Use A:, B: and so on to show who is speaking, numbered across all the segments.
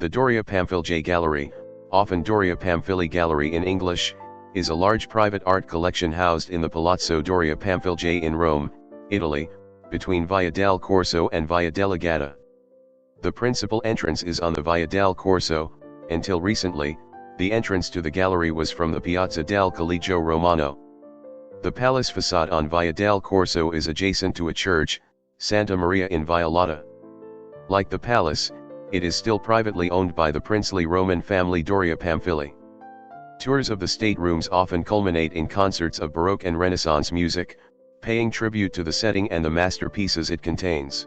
A: The Doria Pamphilj Gallery, often Doria Pamphilj Gallery in English, is a large private art collection housed in the Palazzo Doria Pamphilj in Rome, Italy, between Via del Corso and Via della Gatta. The principal entrance is on the Via del Corso. Until recently, the entrance to the gallery was from the Piazza del Collegio Romano. The palace facade on Via del Corso is adjacent to a church, Santa Maria in Via Lata. Like the palace, it is still privately owned by the princely Roman family Doria Pamphilj. Tours of the staterooms often culminate in concerts of Baroque and Renaissance music, paying tribute to the setting and the masterpieces it contains.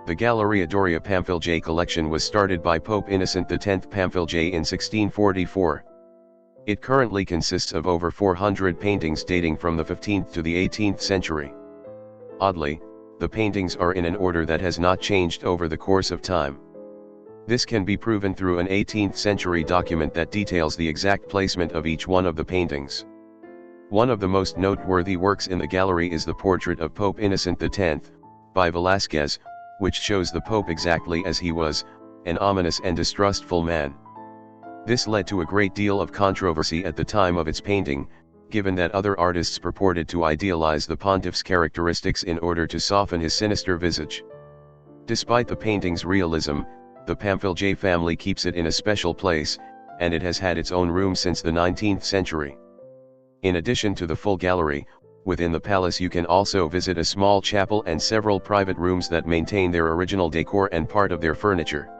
A: The Galleria Doria Pamphilj collection was started by Pope Innocent X Pamphilj in 1644. It currently consists of over 400 paintings dating from the 15th to the 18th century. Oddly, the paintings are in an order that has not changed over the course of time. This can be proven through an 18th century document that details the exact placement of each one of the paintings. One of the most noteworthy works in the gallery is the portrait of Pope Innocent X, by Velázquez, which shows the Pope exactly as he was, an ominous and distrustful man. This led to a great deal of controversy at the time of its painting, given that other artists purported to idealize the pontiff's characteristics in order to soften his sinister visage. Despite the painting's realism, the Pamphilj family keeps it in a special place, and it has had its own room since the 19th century. In addition to the full gallery, within the palace you can also visit a small chapel and several private rooms that maintain their original decor and part of their furniture.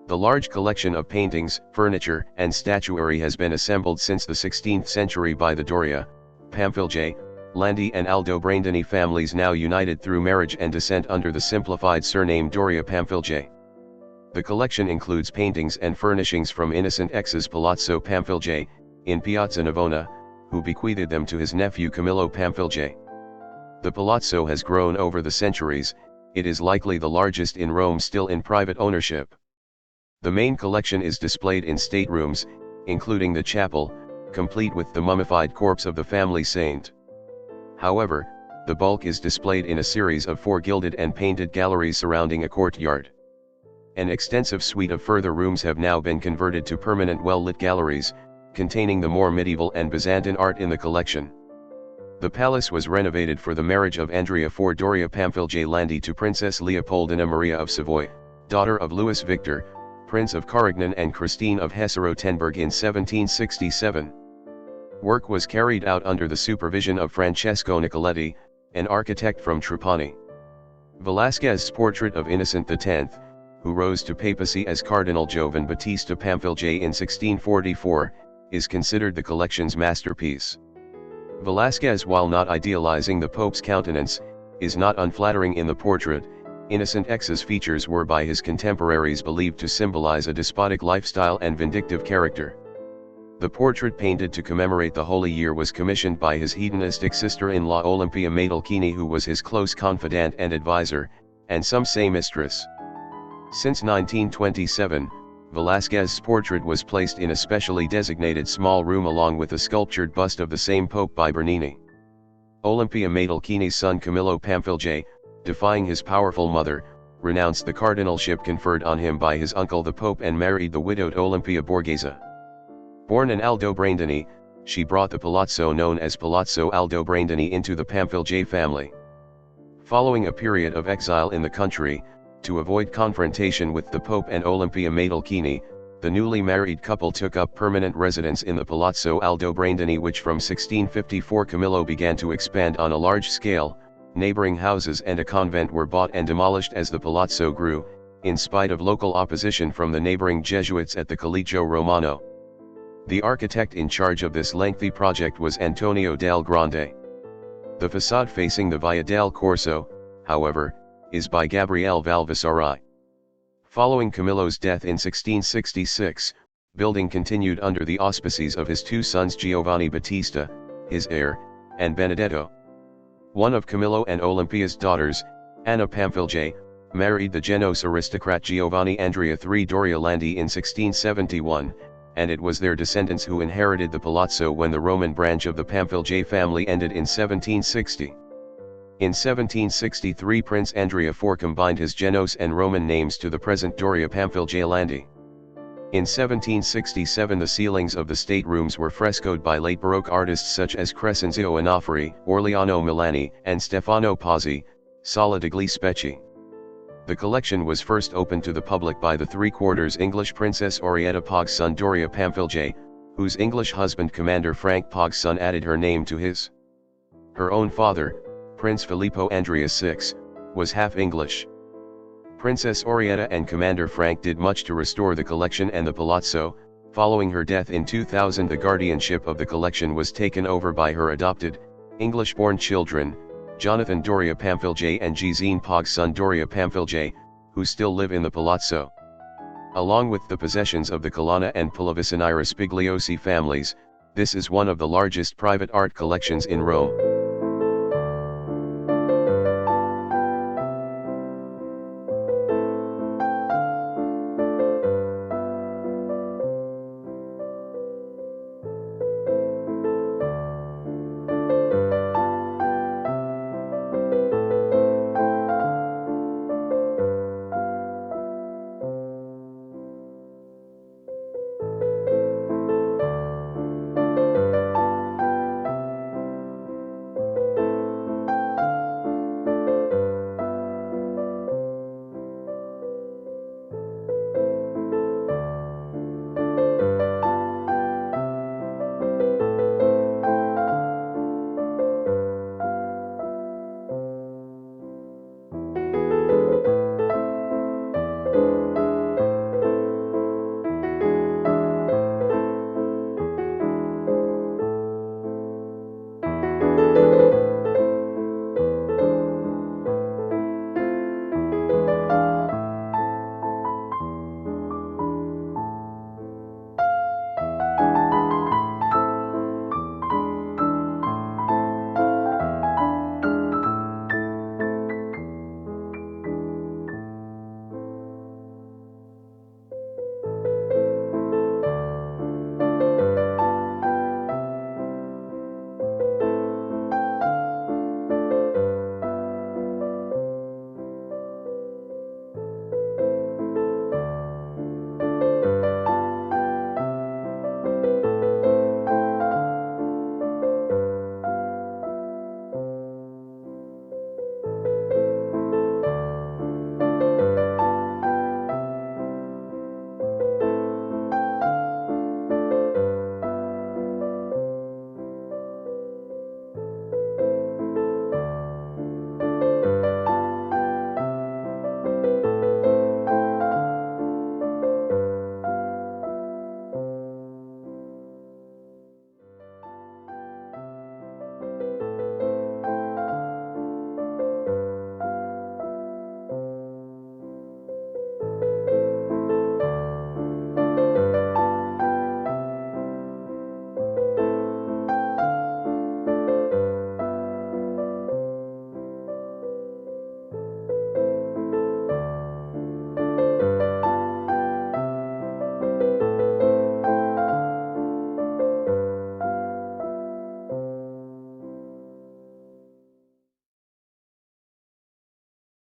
A: The large collection of paintings, furniture, and statuary has been assembled since the 16th century by the Doria, Pamphilj, Landi and Aldobrandini families, now united through marriage and descent under the simplified surname Doria Pamphilj. The collection includes paintings and furnishings from Innocent X's Palazzo Pamphilj, in Piazza Navona, who bequeathed them to his nephew Camillo Pamphilj. The palazzo has grown over the centuries. It is likely the largest in Rome still in private ownership. The main collection is displayed in staterooms, including the chapel, complete with the mummified corpse of the family saint. However, the bulk is displayed in a series of 4 gilded and painted galleries surrounding a courtyard. An extensive suite of further rooms have now been converted to permanent well-lit galleries, containing the more medieval and Byzantine art in the collection. The palace was renovated for the marriage of Andrea IV Doria Pamphilj Landi to Princess Leopoldina Maria of Savoy, daughter of Louis Victor, Prince of Carignan, and Christine of Hesse-Rotenburg in 1767. Work was carried out under the supervision of Francesco Nicoletti, an architect from Trapani. Velázquez's portrait of Innocent X, who rose to papacy as Cardinal Giovan Battista Pamphilj in 1644, is considered the collection's masterpiece. Velázquez, while not idealizing the Pope's countenance, is not unflattering in the portrait. Innocent X's features were by his contemporaries believed to symbolize a despotic lifestyle and vindictive character. The portrait, painted to commemorate the Holy Year, was commissioned by his hedonistic sister-in-law Olimpia Madelchini, who was his close confidant and advisor, and some say mistress. Since 1927, Velázquez's portrait was placed in a specially designated small room along with a sculptured bust of the same Pope by Bernini. Olimpia Madelchini's son Camillo Pamphilj, defying his powerful mother, renounced the cardinalship conferred on him by his uncle the Pope and married the widowed Olimpia Borghese. Born in Aldobrandini, she brought the palazzo known as Palazzo Aldobrandini into the Pamphilj family. Following a period of exile in the country, to avoid confrontation with the Pope and Olimpia Madelchini, the newly married couple took up permanent residence in the Palazzo Aldobrandini, which from 1654 Camillo began to expand on a large scale. Neighboring houses and a convent were bought and demolished as the palazzo grew, in spite of local opposition from the neighboring Jesuits at the Collegio Romano. The architect in charge of this lengthy project was Antonio del Grande. The facade facing the Via del Corso, however, is by Gabriele Valvassari. Following Camillo's death in 1666, building continued under the auspices of his 2 sons Giovanni Battista, his heir, and Benedetto. One of Camillo and Olimpia's daughters, Anna Pamphilj, married the Genoese aristocrat Giovanni Andrea III Doria Landi in 1671, and it was their descendants who inherited the palazzo when the Roman branch of the Pamphilj family ended in 1760. In 1763 Prince Andrea IV combined his Genoese and Roman names to the present Doria Pamphilj Landi. In 1767 the ceilings of the staterooms were frescoed by late Baroque artists such as Crescenzio Onofri, Orleano Milani, and Stefano Pozzi, Sala degli Specchi. The collection was first opened to the public by the three-quarters English Princess Orietta Pog's son Doria Pamphilj, whose English husband Commander Frank Pog's son added her name to his. Her own father, Prince Filippo Andreas VI, was half English. Princess Orietta and Commander Frank did much to restore the collection and the Palazzo. Following her death in 2000 the guardianship of the collection was taken over by her adopted, English-born children, Jonathan Doria Pamphilj and Gesine Pog's son Doria Pamphilj, who still live in the Palazzo. Along with the possessions of the Colonna and Pallavicini Spigliosi families, this is one of the largest private art collections in Rome.